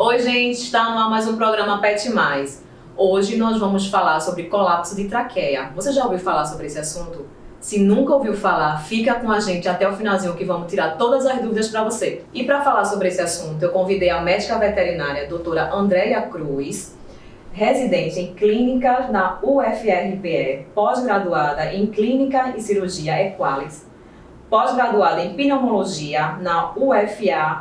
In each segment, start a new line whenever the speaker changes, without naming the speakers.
Oi, gente, está no ar mais um programa Pet Mais. Hoje nós vamos falar sobre colapso de traqueia. Você já ouviu falar sobre esse assunto? Se nunca ouviu falar, fica com a gente até o finalzinho que vamos tirar todas as dúvidas para você. E para falar sobre esse assunto, eu convidei a médica veterinária doutora Andréia Cruz, residente em clínica na UFRPE, pós-graduada em clínica e cirurgia Equalis, pós-graduada em pneumologia na UFAPE-SP,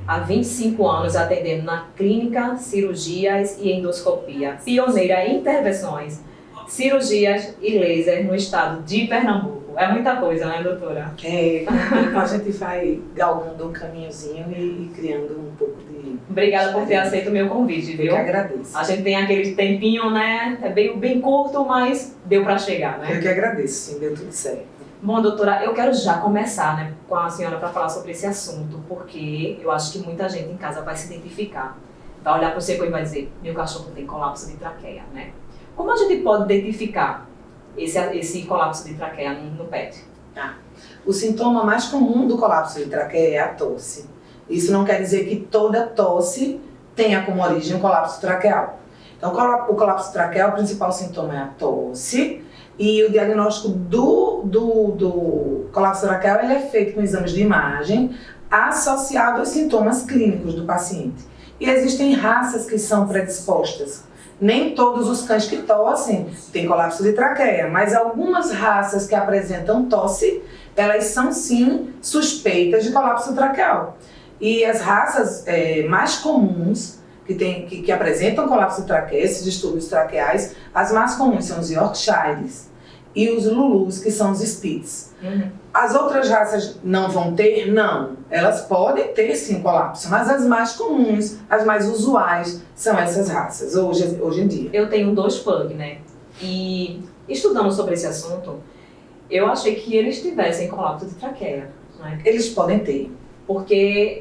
há 25 anos atendendo na clínica, cirurgias e endoscopia, pioneira em intervenções, cirurgias e laser no estado de Pernambuco. É muita coisa, né, doutora?
A gente vai galgando um caminhozinho e criando um pouco de...
Obrigada por ter aceito o meu convite, viu?
Eu que agradeço.
A gente tem aquele tempinho, né? É bem curto, mas deu pra chegar, né?
Eu que agradeço, sim, deu tudo certo.
Bom, doutora, eu quero já começar, né, com a senhora para falar sobre esse assunto, porque eu acho que muita gente em casa vai se identificar. Vai olhar para o seco e vai dizer, meu cachorro tem colapso de traqueia, né? Como a gente pode identificar esse colapso de traqueia no pet?
O sintoma mais comum do colapso de traqueia é a tosse. Isso não quer dizer que toda tosse tenha como origem um colapso traqueal. Então, o colapso traqueal, o principal sintoma é a tosse, e o diagnóstico do colapso traqueal ele é feito com exames de imagem associado aos sintomas clínicos do paciente. E existem raças que são predispostas. Nem todos os cães que tossem têm colapso de traqueia, mas algumas raças que apresentam tosse, elas são sim suspeitas de colapso traqueal. E as raças mais comuns que apresentam colapso de traqueia, esses distúrbios traqueais, as mais comuns são os Yorkshires e os Lulus, que são os Spitz. As outras raças não vão ter? Não. Elas podem ter sim colapso, mas as mais comuns, as mais usuais, são essas raças, hoje em dia.
Eu tenho 2 pug, né? E estudando sobre esse assunto, eu achei que eles tivessem colapso de traqueia, né?
Eles podem ter.
Porque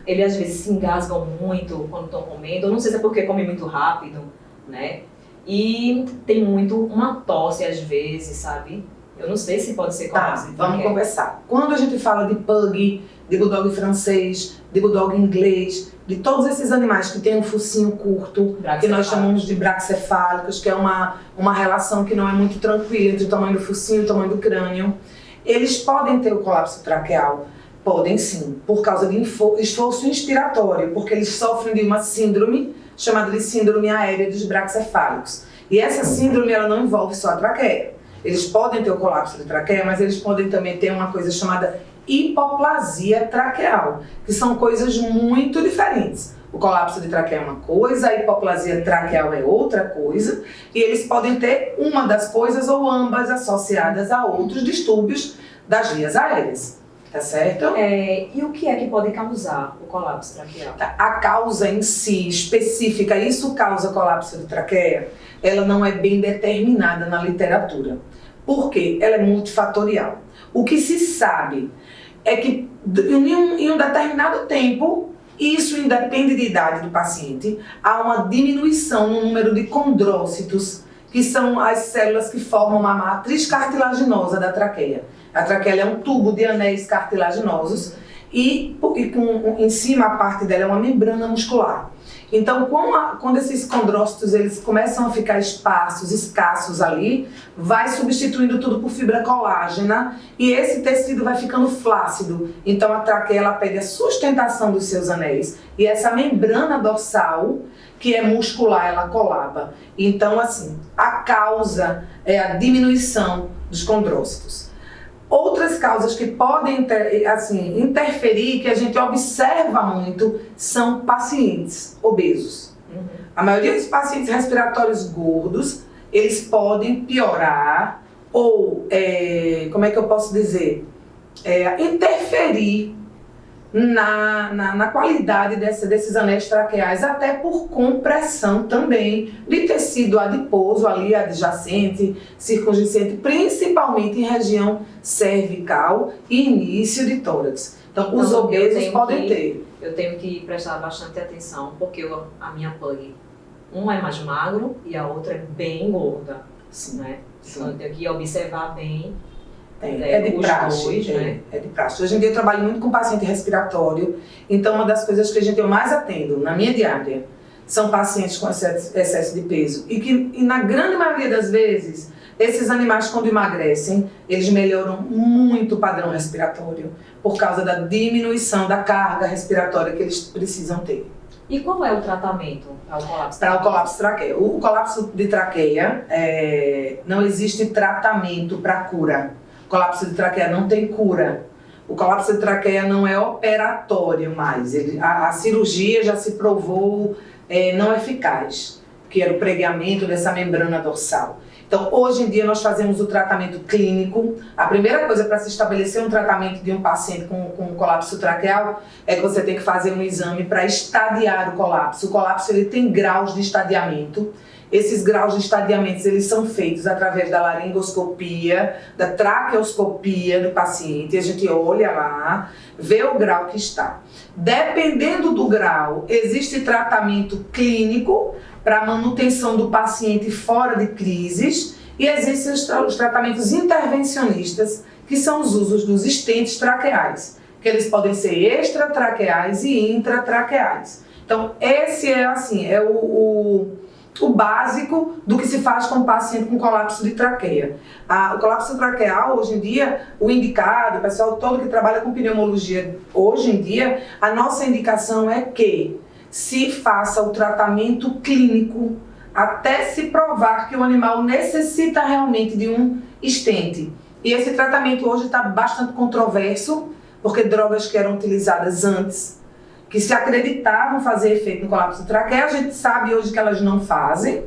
eles às vezes se engasgam muito quando estão comendo. Eu não sei se é porque comem muito rápido, né? E tem uma tosse às vezes, sabe? Eu não sei se pode ser colapso de traqueia.
Vamos conversar. Quando a gente fala de pug, de bulldog francês, de bulldog inglês, de todos esses animais que têm um focinho curto, que nós chamamos de braquicefálicos, que é uma relação que não é muito tranquila entre o tamanho do focinho e o tamanho do crânio, eles podem ter o colapso traqueal. Podem sim, por causa de esforço inspiratório, porque eles sofrem de uma síndrome chamada de síndrome aérea dos braquicefálicos. E essa síndrome ela não envolve só a traqueia. Eles podem ter o colapso de traqueia, mas eles podem também ter uma coisa chamada hipoplasia traqueal, que são coisas muito diferentes. O colapso de traqueia é uma coisa, a hipoplasia traqueal é outra coisa, e eles podem ter uma das coisas ou ambas associadas a outros distúrbios das vias aéreas. Tá certo?
E o que é que pode causar o colapso traqueal?
A causa em si, específica, isso causa colapso de traqueia, ela não é bem determinada na literatura. Por quê? Ela é multifatorial. O que se sabe é que em um determinado tempo, isso independe de idade do paciente, há uma diminuição no número de condrócitos, que são as células que formam a matriz cartilaginosa da traqueia. A traqueia é um tubo de anéis cartilaginosos e em cima a parte dela é uma membrana muscular. Então, quando esses condrócitos eles começam a ficar escassos ali, vai substituindo tudo por fibra colágena e esse tecido vai ficando flácido. Então, a traqueia ela perde a sustentação dos seus anéis e essa membrana dorsal, que é muscular, ela colaba. Então, assim, a causa é a diminuição dos condrócitos. Outras causas que podem interferir, que a gente observa muito, são pacientes obesos. A maioria dos pacientes respiratórios gordos, eles podem piorar ou, como é que eu posso dizer, interferir na qualidade desses anéis traqueais, até por compressão também de tecido adiposo ali adjacente, circunjacente, principalmente em região cervical e início de tórax. Então os obesos podem ter.
Eu tenho que prestar bastante atenção, porque a minha pug, um é mais magro e a outra é bem gorda, né? Então eu tenho que observar bem
É de praxe,
né?
É de praxe. Hoje em dia eu trabalho muito com paciente respiratório, então uma das coisas que eu mais atendo na minha diária são pacientes com excesso de peso. E na grande maioria das vezes, esses animais quando emagrecem, eles melhoram muito o padrão respiratório, por causa da diminuição da carga respiratória que eles precisam ter.
E qual é o tratamento para o colapso?
Para o colapso de traqueia. O colapso de traqueia, não existe tratamento para cura. O colapso de traqueia não tem cura. O colapso de traqueia não é operatório mais. A cirurgia já se provou não eficaz, que era o pregamento dessa membrana dorsal. Então, hoje em dia, nós fazemos o tratamento clínico. A primeira coisa para se estabelecer um tratamento de um paciente com colapso traqueal é que você tem que fazer um exame para estadiar o colapso. O colapso ele tem graus de estadiamento. Esses graus de estadiamento eles são feitos através da laringoscopia, da traqueoscopia do paciente. A gente olha lá, vê o grau que está. Dependendo do grau, existe tratamento clínico para manutenção do paciente fora de crises e existem os tratamentos intervencionistas, que são os usos dos estentes traqueais, que eles podem ser extratraqueais e intratraqueais. Então, esse é o básico do que se faz com o paciente com colapso de traqueia. O colapso traqueal, hoje em dia, o indicado, o pessoal todo que trabalha com pneumologia, hoje em dia, a nossa indicação é que se faça o tratamento clínico até se provar que o animal necessita realmente de um estente. E esse tratamento hoje está bastante controverso, porque drogas que eram utilizadas antes, que se acreditavam fazer efeito no colapso de traqueia, a gente sabe hoje que elas não fazem.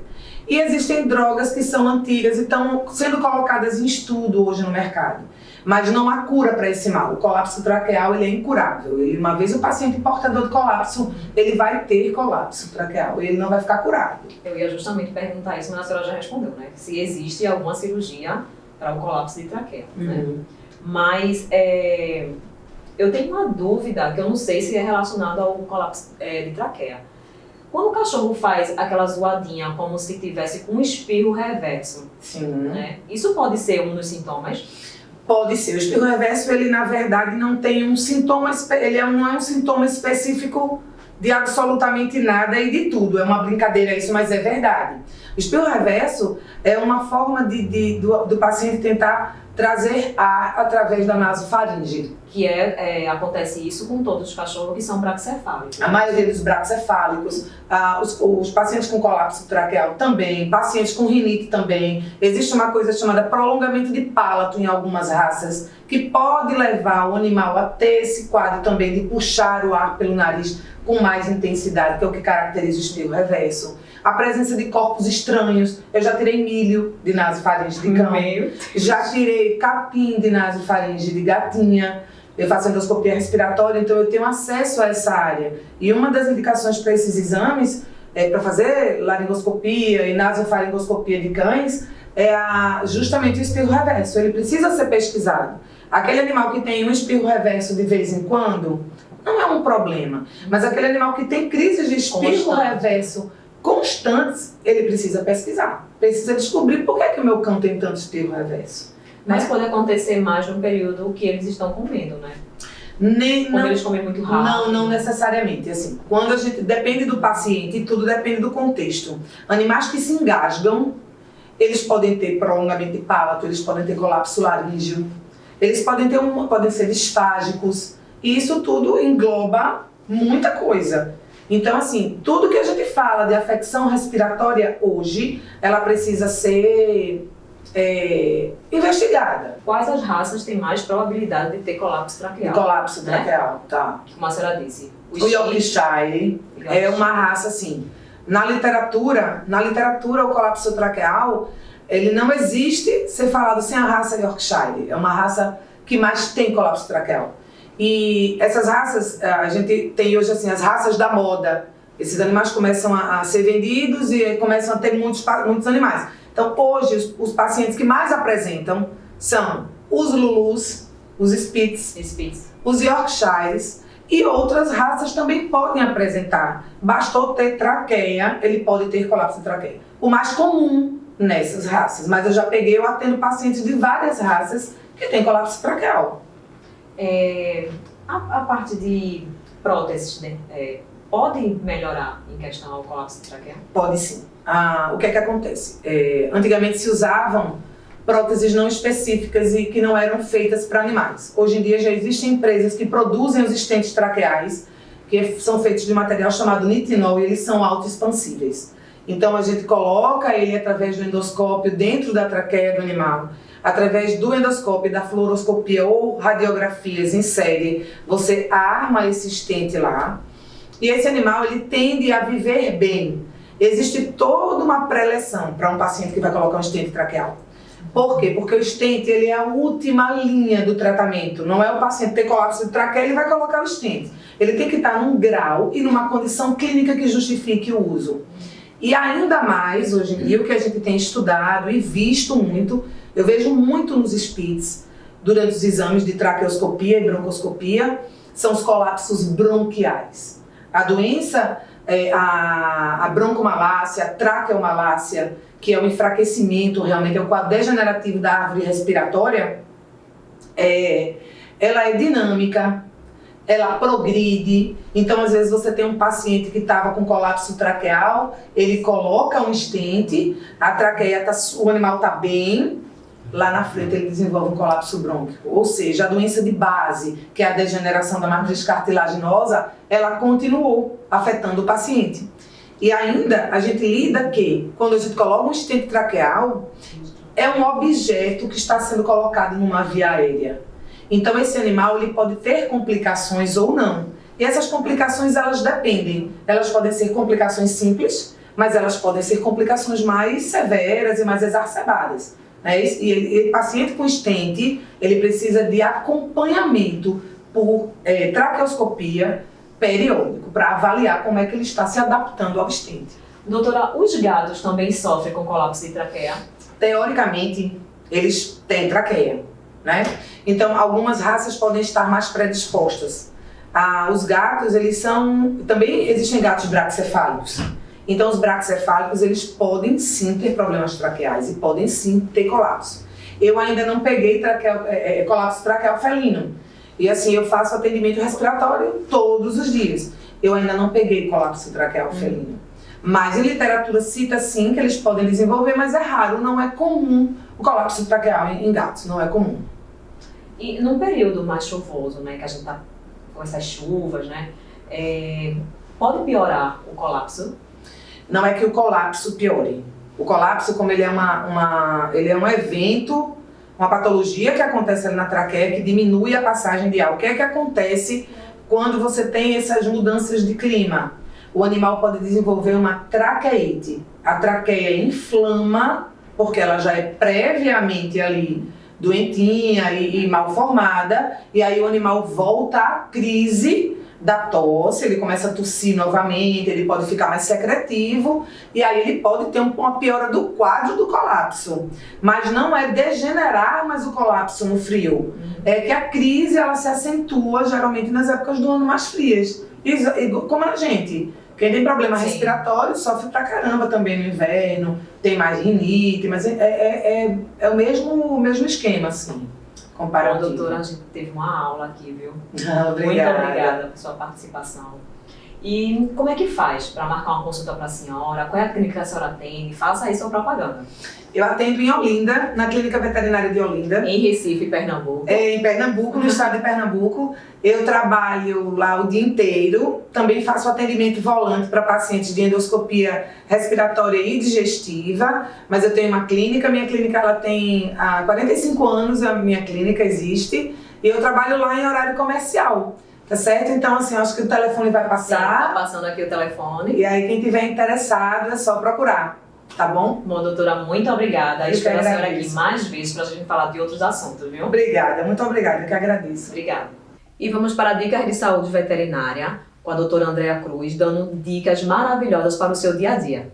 E existem drogas que são antigas e estão sendo colocadas em estudo hoje no mercado. Mas não há cura para esse mal. O colapso traqueal ele é incurável. Uma vez o paciente portador de colapso, ele vai ter colapso traqueal e ele não vai ficar curado.
Eu ia justamente perguntar isso, mas a senhora já respondeu, né? Se existe alguma cirurgia para o colapso de traqueia, né? Mas eu tenho uma dúvida que eu não sei se é relacionada ao colapso de traqueia. Quando o cachorro faz aquela zoadinha como se tivesse com um espirro reverso,
sim,
né? Isso pode ser um dos sintomas?
Pode ser. O espirro reverso, ele na verdade não tem um sintoma, ele não é um sintoma específico de absolutamente nada e de tudo. É uma brincadeira isso, mas é verdade. O espirro reverso é uma forma do paciente tentar trazer ar através da nasofaringe.
Que acontece isso com todos os cachorros que são braquicefálicos.
A maioria dos braquicefálicos, os pacientes com colapso traqueal também, pacientes com rinite também. Existe uma coisa chamada prolongamento de palato em algumas raças, que pode levar o animal a ter esse quadro também de puxar o ar pelo nariz com mais intensidade, que é o que caracteriza o espirro reverso. A presença de corpos estranhos. Eu já tirei milho de nasofaringe de cão. Já tirei capim de nasofaringe de gatinha. Eu faço endoscopia respiratória, então eu tenho acesso a essa área. E uma das indicações para esses exames, para fazer laringoscopia e nasofaringoscopia de cães, é justamente o espirro reverso. Ele precisa ser pesquisado. Aquele animal que tem um espirro reverso de vez em quando, não é um problema. Mas aquele animal que tem crises de espirro reverso constantes, ele precisa pesquisar. Precisa descobrir por que o meu cão tem tanto espirro reverso.
Mas pode acontecer mais no período que eles estão comendo, né?
Quando
eles comem muito rápido.
Não necessariamente. Assim, quando a gente depende do paciente e tudo depende do contexto. Animais que se engasgam, eles podem ter prolongamento de palato, eles podem ter colapso laríngeo, eles podem ser disfágicos. E isso tudo engloba muita coisa. Então, assim, tudo que a gente fala de afecção respiratória hoje, ela precisa ser investigada.
Quais as raças têm mais probabilidade de ter colapso traqueal?
Colapso traqueal, tá.
Como a senhora disse.
O Yorkshire é uma raça, assim, na literatura o colapso traqueal, ele não existe ser falado sem a raça Yorkshire. É uma raça que mais tem colapso traqueal. E essas raças, a gente tem hoje assim, as raças da moda. Esses animais começam a ser vendidos e começam a ter muitos animais. Então, hoje, os pacientes que mais apresentam são os Lulus, os Spitz, os Yorkshires e outras raças também podem apresentar. Bastou ter traqueia, ele pode ter colapso de traqueia. O mais comum nessas raças, mas eu atendo pacientes de várias raças que têm colapso traqueal.
A parte de próteses, né? Pode melhorar em questão ao colapso traqueal?
Pode sim. O que é que acontece? Antigamente se usavam próteses não específicas e que não eram feitas para animais. Hoje em dia já existem empresas que produzem os estentes traqueais, que são feitos de material chamado nitinol, e eles são autoexpansíveis. Então a gente coloca ele através do endoscópio dentro da traqueia do animal, através do endoscópio, da fluoroscopia ou radiografias em série, você arma esse estente lá, e esse animal ele tende a viver bem. Existe toda uma pré-eleção para um paciente que vai colocar um estente traqueal. Por quê? Porque o estente ele é a última linha do tratamento. Não é o paciente ter colapso de traqueia, ele vai colocar o estente. Ele tem que estar num grau e numa condição clínica que justifique o uso. E ainda mais, hoje em dia, o que a gente tem estudado e visto muito, eu vejo muito nos SPITs, durante os exames de traqueoscopia e broncoscopia, são os colapsos bronquiais. A doença, a broncomalácia, a traqueomalácia, que é o enfraquecimento, realmente é o quadro degenerativo da árvore respiratória, ela é dinâmica, ela progride. Então, às vezes, você tem um paciente que estava com colapso traqueal, ele coloca um estente, a traqueia, o animal está bem, lá na frente ele desenvolve um colapso brônquico. Ou seja, a doença de base, que é a degeneração da matriz cartilaginosa, ela continuou afetando o paciente. E ainda a gente lida que, quando a gente coloca um estente traqueal, é um objeto que está sendo colocado numa via aérea. Então esse animal ele pode ter complicações ou não. E essas complicações elas dependem. Elas podem ser complicações simples, mas elas podem ser complicações mais severas e mais exacerbadas. E paciente com estente, ele precisa de acompanhamento por traqueoscopia periódico, para avaliar como é que ele está se adaptando ao estente.
Doutora, os gatos também sofrem com colapso de traqueia?
Teoricamente, eles têm traqueia, né? Então, algumas raças podem estar mais predispostas. Os gatos, eles são... Também existem gatos braquicefálicos. Então, os braquicefálicos, eles podem sim ter problemas traqueais e podem sim ter colapso. Eu ainda não peguei colapso traqueal felino. E assim, eu faço atendimento respiratório todos os dias. Eu ainda não peguei colapso traqueal felino. Mas em literatura cita sim que eles podem desenvolver, mas é raro, não é comum o colapso traqueal em gatos, não é comum.
E num período mais chuvoso, né, que a gente tá com essas chuvas, né, pode piorar o colapso?
Não é que o colapso piore. O colapso, como ele é ele é um evento, uma patologia que acontece ali na traqueia, que diminui a passagem de ar. O que é que acontece quando você tem essas mudanças de clima? O animal pode desenvolver uma traqueite. A traqueia inflama, porque ela já é previamente ali doentinha e mal formada, e aí o animal volta à crise da tosse, ele começa a tossir novamente, ele pode ficar mais secretivo, e aí ele pode ter uma piora do quadro do colapso. Mas não é degenerar mais o colapso no frio. É que a crise ela se acentua geralmente nas épocas do ano mais frias. Como a gente, quem tem problema respiratório sofre pra caramba também no inverno, tem mais rinite, mas é o mesmo esquema, assim.
Bom, doutora, a gente teve uma aula aqui, viu?
Obrigada.
Muito obrigada por sua participação. E como é que faz para marcar uma consulta para a senhora? Qual é a clínica que a senhora atende? Faça aí sua propaganda.
Eu atendo em Olinda, na Clínica Veterinária de Olinda.
Em Recife, Pernambuco.
Em Pernambuco, no estado de Pernambuco. Eu trabalho lá o dia inteiro. Também faço atendimento volante para pacientes de endoscopia respiratória e digestiva. Mas eu tenho uma clínica. Minha clínica ela tem há 45 anos, a minha clínica existe. E eu trabalho lá em horário comercial. Tá certo? Então, assim, acho que o telefone vai passar.
Sim, tá passando aqui o telefone.
E aí, quem tiver interessado, é só procurar. Tá bom?
Bom, doutora, muito obrigada. Espero a senhora aqui mais vezes para a gente falar de outros assuntos, viu?
Obrigada, muito obrigada, eu que agradeço.
Obrigada. E vamos para dicas de saúde veterinária com a doutora Andrea Cruz, dando dicas maravilhosas para o seu dia a dia.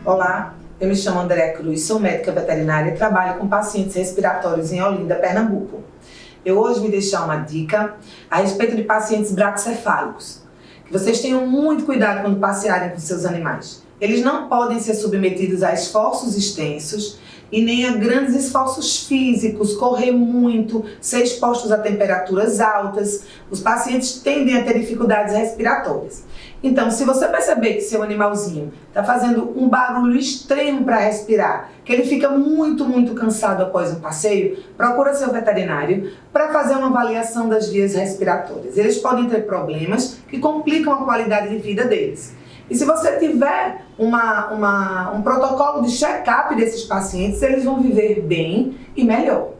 Olá, eu me chamo Andrea Cruz, sou médica veterinária e trabalho com pacientes respiratórios em Olinda, Pernambuco. Eu hoje vim deixar uma dica a respeito de pacientes braquicefálicos, Vocês tenham muito cuidado quando passearem com seus animais. Eles não podem ser submetidos a esforços extensos e nem a grandes esforços físicos, correr muito, ser expostos a temperaturas altas. Os pacientes tendem a ter dificuldades respiratórias. Então, se você perceber que seu animalzinho está fazendo um barulho extremo para respirar, que ele fica muito cansado após um passeio, procura seu veterinário para fazer uma avaliação das vias respiratórias. Eles podem ter problemas que complicam a qualidade de vida deles. E se você tiver um protocolo de check-up desses pacientes, eles vão viver bem e melhor.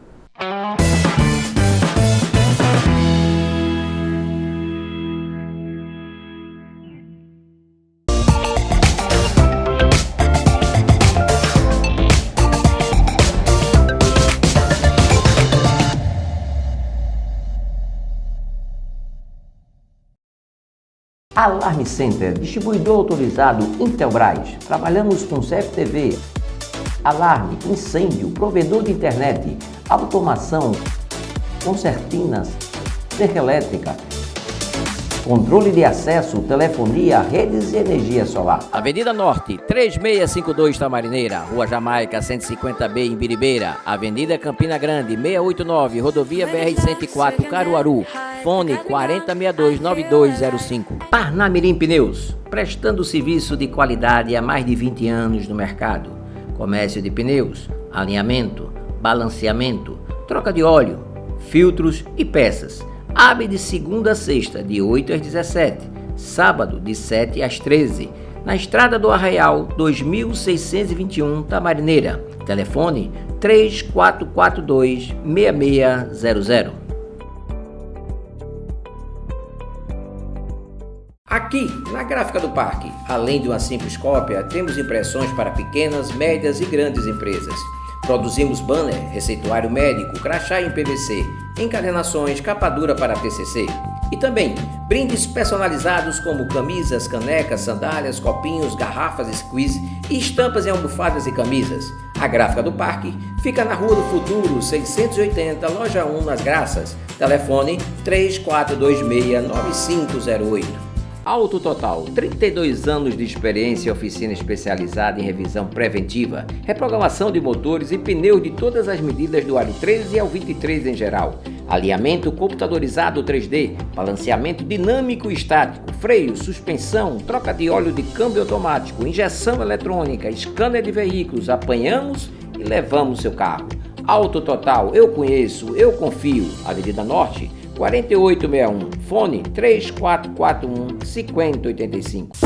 Alarme Center, distribuidor autorizado Intelbras. Trabalhamos com CFTV, alarme, incêndio, provedor de internet, automação, concertinas, cerca elétrica, controle de acesso, telefonia, redes e energia solar. Avenida Norte, 3652 Tamarineira, Rua Jamaica, 150B em Biribeira, Avenida Campina Grande, 689, Rodovia BR-104, Caruaru. Fone 4062-9205. Parnamirim Pneus, prestando serviço de qualidade há mais de 20 anos no mercado. Comércio de pneus, alinhamento, balanceamento, troca de óleo, filtros e peças. Abre de segunda a sexta, de 8 às 17, sábado de 7 às 13, na Estrada do Arraial, 2621 Tamarineira. Telefone 3442-6600. Aqui, na Gráfica do Parque, além de uma simples cópia, temos impressões para pequenas, médias e grandes empresas. Produzimos banner, receituário médico, crachá em PVC, encadernações, capa dura para TCC. E também brindes personalizados como camisas, canecas, sandálias, copinhos, garrafas, squeeze e estampas em almofadas e camisas. A Gráfica do Parque fica na Rua do Futuro, 680, Loja 1, nas Graças. Telefone 3426-9508. Auto Total, 32 anos de experiência e oficina especializada em revisão preventiva, reprogramação de motores e pneus de todas as medidas do aro 13 ao 23 em geral, alinhamento computadorizado 3D, balanceamento dinâmico e estático, freio, suspensão, troca de óleo de câmbio automático, injeção eletrônica, scanner de veículos, apanhamos e levamos seu carro. Auto Total, eu conheço, eu confio. Avenida Norte, 4861, fone 3441-5085.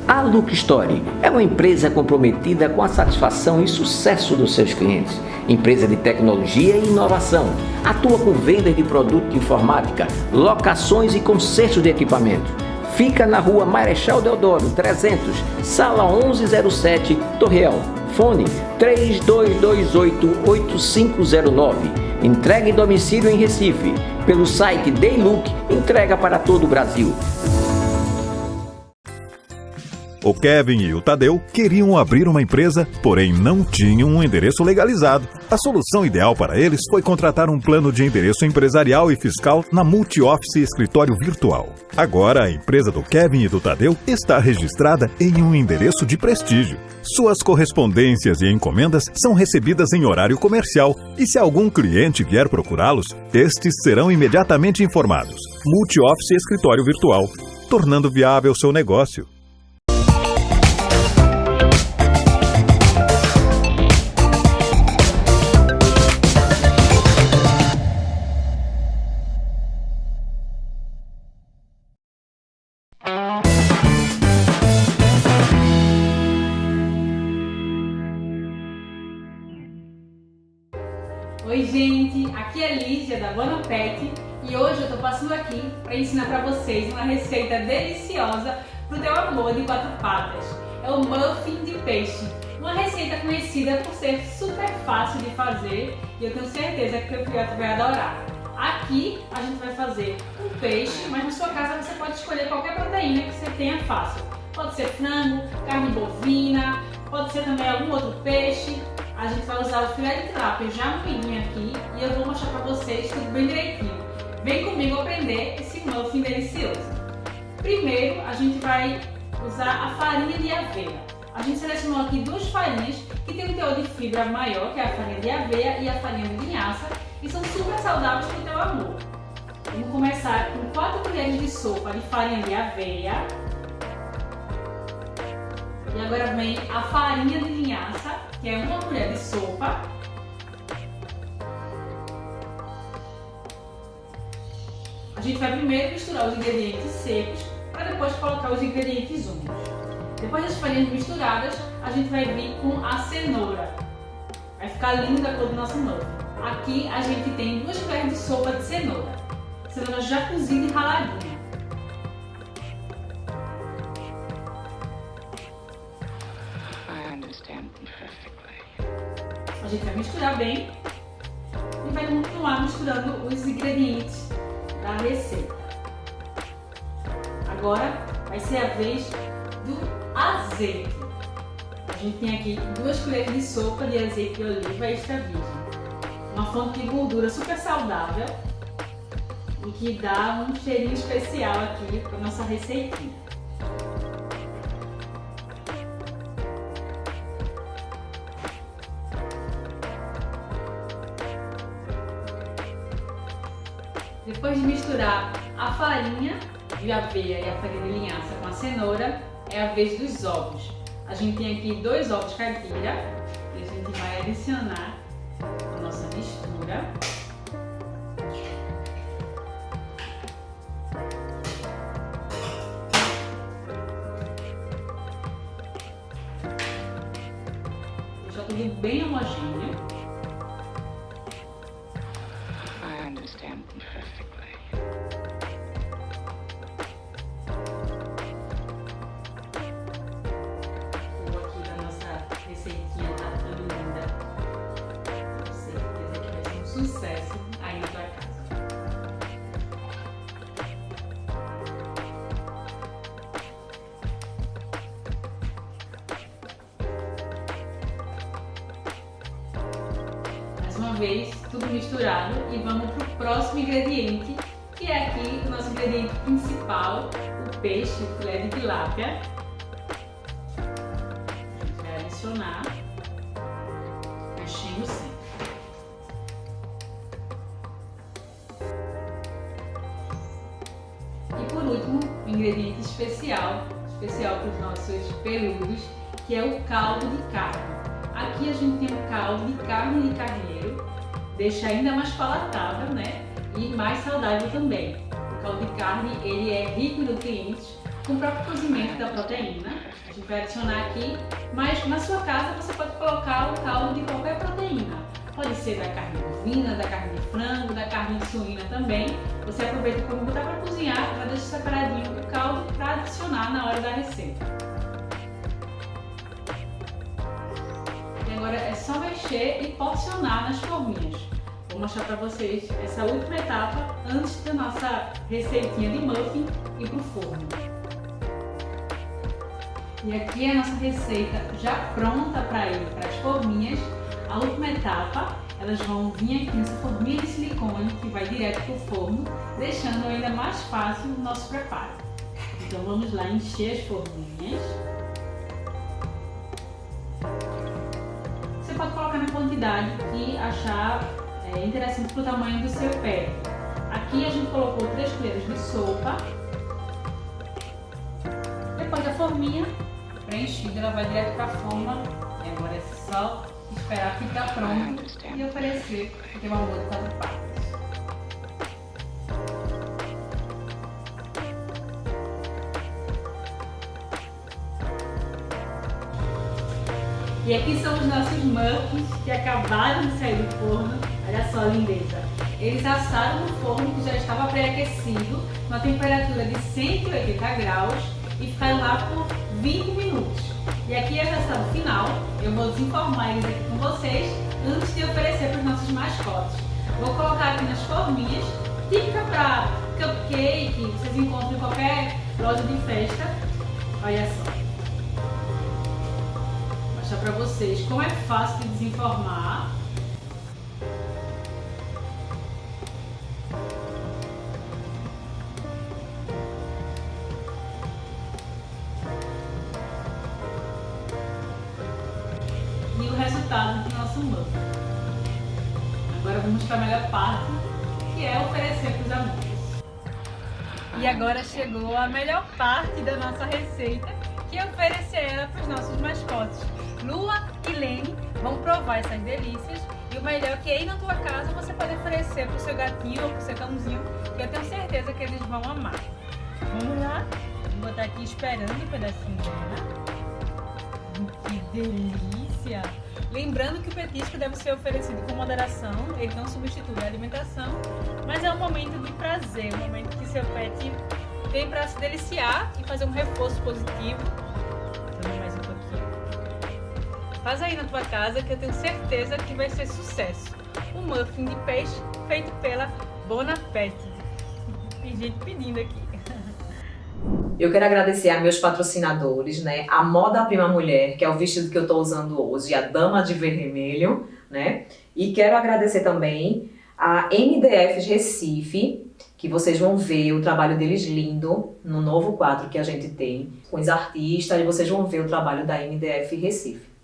A Look Story é uma empresa comprometida com a satisfação e sucesso dos seus clientes. Empresa de tecnologia e inovação. Atua com vendas de produtos de informática, locações e consertos de equipamento. Fica na Rua Marechal Deodoro, 300, Sala 1107, Torreão. Fone 3228-8509. Entrega em domicílio em Recife. Pelo site Daylook, entrega para todo o Brasil.
O Kevin e o Tadeu queriam abrir uma empresa, porém não tinham um endereço legalizado. A solução ideal para eles foi contratar um plano de endereço empresarial e fiscal na Multi-Office Escritório Virtual. Agora, a empresa do Kevin e do Tadeu está registrada em um endereço de prestígio. Suas correspondências e encomendas são recebidas em horário comercial e se algum cliente vier procurá-los, estes serão imediatamente informados. Multi-Office Escritório Virtual, tornando viável seu negócio.
Oi gente, aqui é Lígia da Bona Pet e hoje eu tô passando aqui para ensinar para vocês uma receita deliciosa pro teu amor de 4 patas. É o muffin de peixe, uma receita conhecida por ser super fácil de fazer e eu tenho certeza que o teu filhote vai adorar. Aqui a gente vai fazer um peixe, mas na sua casa você pode escolher qualquer proteína que você tenha fácil. Pode ser frango, carne bovina, pode ser também algum outro peixe. A gente vai usar o filé de tilápia já moidinho aqui e eu vou mostrar para vocês tudo bem direitinho. Vem comigo aprender esse muffin delicioso. Primeiro, a gente vai usar a farinha de aveia. A gente selecionou aqui duas farinhas que tem um teor de fibra maior, que é a farinha de aveia e a farinha de linhaça, e são super saudáveis para o teu amor. Vamos começar com 4 colheres de sopa de farinha de aveia. E agora vem a farinha de linhaça, que é 1 colher de sopa. A gente vai primeiro misturar os ingredientes secos para depois colocar os ingredientes úmidos. Depois das farinhas misturadas, a gente vai vir com a cenoura. Vai ficar linda a cor do nosso muffin. Aqui a gente tem 2 colheres de sopa de cenoura. Cenoura já cozida e raladinha. A gente vai misturar bem e vai continuar misturando os ingredientes da receita. Agora vai ser a vez do azeite. A gente tem aqui 2 colheres de sopa de azeite de oliva extra virgem. Uma fonte de gordura super saudável e que dá um cheirinho especial aqui para nossa receitinha. Depois de misturar a farinha de aveia e a farinha de linhaça com a cenoura, é a vez dos ovos. A gente tem aqui 2 ovos caipira e a gente vai adicionar a nossa mistura. Deixar tudo bem homogêneo. Sucesso aí na tua casa. Mais uma vez, tudo misturado e vamos para o próximo ingrediente, que é aqui o nosso ingrediente principal, o peixe, o filé de tilápia. A gente vai adicionar, mexendo sempre. E por último, um ingrediente especial para os nossos peludos, que é o caldo de carne. Aqui a gente tem um caldo de carne de carneiro, deixa ainda mais palatável, né? E mais saudável também. O caldo de carne, ele é rico em nutrientes, com o próprio cozimento da proteína. A gente vai adicionar aqui, mas na sua casa você pode colocar o caldo de qualquer proteína. Pode ser da carne bovina, da carne de frango, da carne de suína também. Você aproveita quando botar para cozinhar, já deixa separadinho o caldo para adicionar na hora da receita. E agora é só mexer e porcionar nas forminhas. Vou mostrar para vocês essa última etapa antes da nossa receitinha de muffin ir para o forno. E aqui é a nossa receita já pronta para ir para as forminhas. A última etapa, elas vão vir aqui nessa forminha de silicone que vai direto para o forno, deixando ainda mais fácil o nosso preparo. Então vamos lá encher as forminhas. Você pode colocar na quantidade que achar interessante para o tamanho do seu pé. Aqui a gente colocou 3 colheres de sopa. Depois da forminha preenchida, ela vai direto para a forma. E agora é só esperar ficar pronto e oferecer o teu amor de 4 patas. E aqui são os nossos muffins que acabaram de sair do forno. Olha só a lindeza. Eles assaram no forno que já estava pré-aquecido, numa temperatura de 180 graus e ficaram lá por 20 minutos. E aqui é o resultado final. Eu vou desenformar eles aqui com vocês antes de oferecer para os nossos mascotes. Vou colocar aqui nas forminhas, típica para cupcake, vocês encontram em qualquer loja de festa. Olha só. Vou mostrar para vocês como é fácil de desenformar. e o resultado do nosso muffin. Agora vamos para a melhor parte, que é oferecer para os amores. E agora chegou a melhor parte da nossa receita, que é oferecer ela para os nossos mascotes. Lua e Lene vão provar essas delícias e o melhor é que aí na tua casa você pode oferecer para o seu gatinho ou para o seu cãozinho, que eu tenho certeza que eles vão amar. Vamos lá? Vou botar aqui esperando um pedacinho dela. Que delícia! Lembrando que o petisco deve ser oferecido com moderação, ele não substitui a alimentação, mas é um momento de prazer, um momento que seu pet tem para se deliciar e fazer um reforço positivo. Vamos mais um pouquinho. Faz aí na tua casa que eu tenho certeza que vai ser sucesso. Um muffin de peixe feito pela Bon Appétit. Tem gente pedindo aqui.
Eu quero agradecer a meus patrocinadores, né? A Moda Prima Mulher, que é o vestido que eu estou usando hoje, a Dama de Vermelho, né? E quero agradecer também a MDF Recife, que vocês vão ver o trabalho deles lindo no novo quadro que a gente tem com os artistas, e vocês vão ver o trabalho da MDF Recife.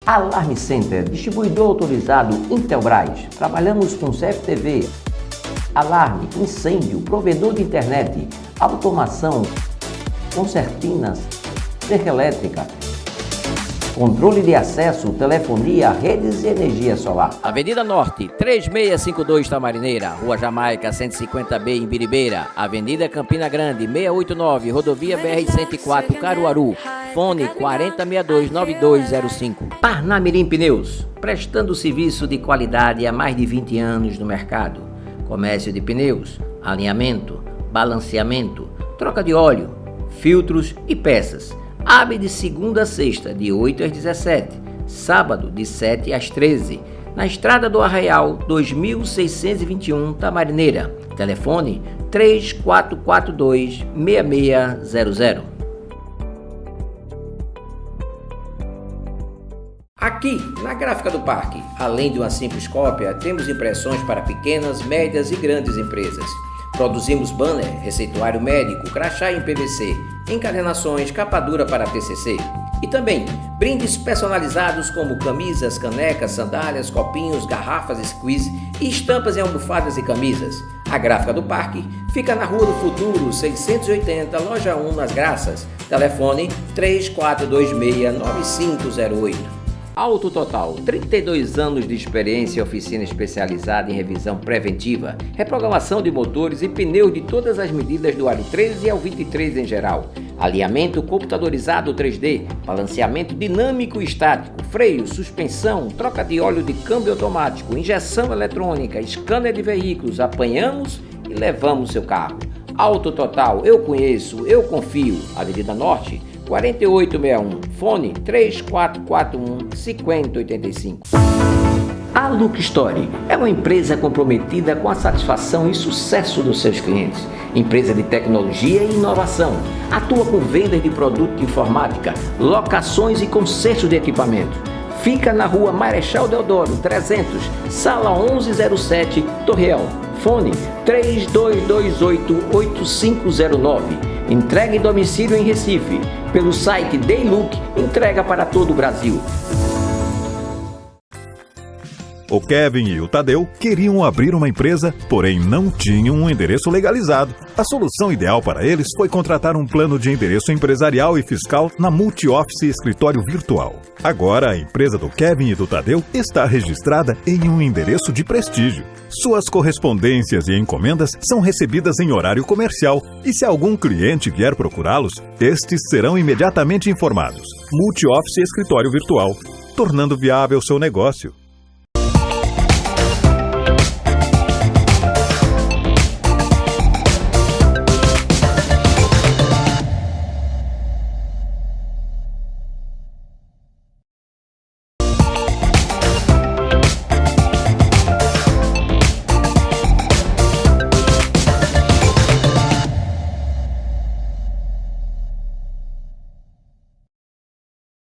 Alarme Center, distribuidor autorizado Intelbras. Trabalhamos com CFTV, alarme, incêndio, provedor de internet, automação, concertinas, cerca elétrica, controle de acesso, telefonia, redes e energia solar. Avenida Norte, 3652 Tamarineira, Rua Jamaica, 150B em Biribeira, Avenida Campina Grande, 689, Rodovia BR-104, Caruaru. Fone 4062-9205. Parnamirim Pneus, prestando serviço de qualidade há mais de 20 anos no mercado. Comércio de pneus, alinhamento, balanceamento, troca de óleo, filtros e peças. Abre de segunda a sexta, de 8 às 17, sábado de 7 às 13, na Estrada do Arraial, 2621 Tamarineira. Telefone 3442-6600. Aqui, na Gráfica do Parque, além de uma simples cópia, temos impressões para pequenas, médias e grandes empresas. Produzimos banner, receituário médico, crachá em PVC, encadernações, capa dura para TCC. E também brindes personalizados como camisas, canecas, sandálias, copinhos, garrafas, squeeze e estampas em almofadas e camisas. A Gráfica do Parque fica na Rua do Futuro, 680, Loja 1, Nas Graças. Telefone 3426-9508. Auto Total, 32 anos de experiência e oficina especializada em revisão preventiva, reprogramação de motores e pneus de todas as medidas do aro 13 ao 23 em geral, alinhamento computadorizado 3D, balanceamento dinâmico e estático, freio, suspensão, troca de óleo de câmbio automático, injeção eletrônica, scanner de veículos, apanhamos e levamos seu carro. Auto Total, eu conheço, eu confio. Avenida Norte, 4861, fone 3441-5085. A Look Story é uma empresa comprometida com a satisfação e sucesso dos seus clientes. Empresa de tecnologia e inovação. Atua com vendas de produto de informática, locações e consertos de equipamento. Fica na Rua Marechal Deodoro, 300, Sala 1107, Torreão. Fone 3228-8509. Entrega em domicílio em Recife. Pelo site Daylook, entrega para todo o Brasil.
O Kevin e o Tadeu queriam abrir uma empresa, porém não tinham um endereço legalizado. A solução ideal para eles foi contratar um plano de endereço empresarial e fiscal na Multi-Office Escritório Virtual. Agora, a empresa do Kevin e do Tadeu está registrada em um endereço de prestígio. Suas correspondências e encomendas são recebidas em horário comercial e se algum cliente vier procurá-los, estes serão imediatamente informados. Multi-Office Escritório Virtual, tornando viável seu negócio.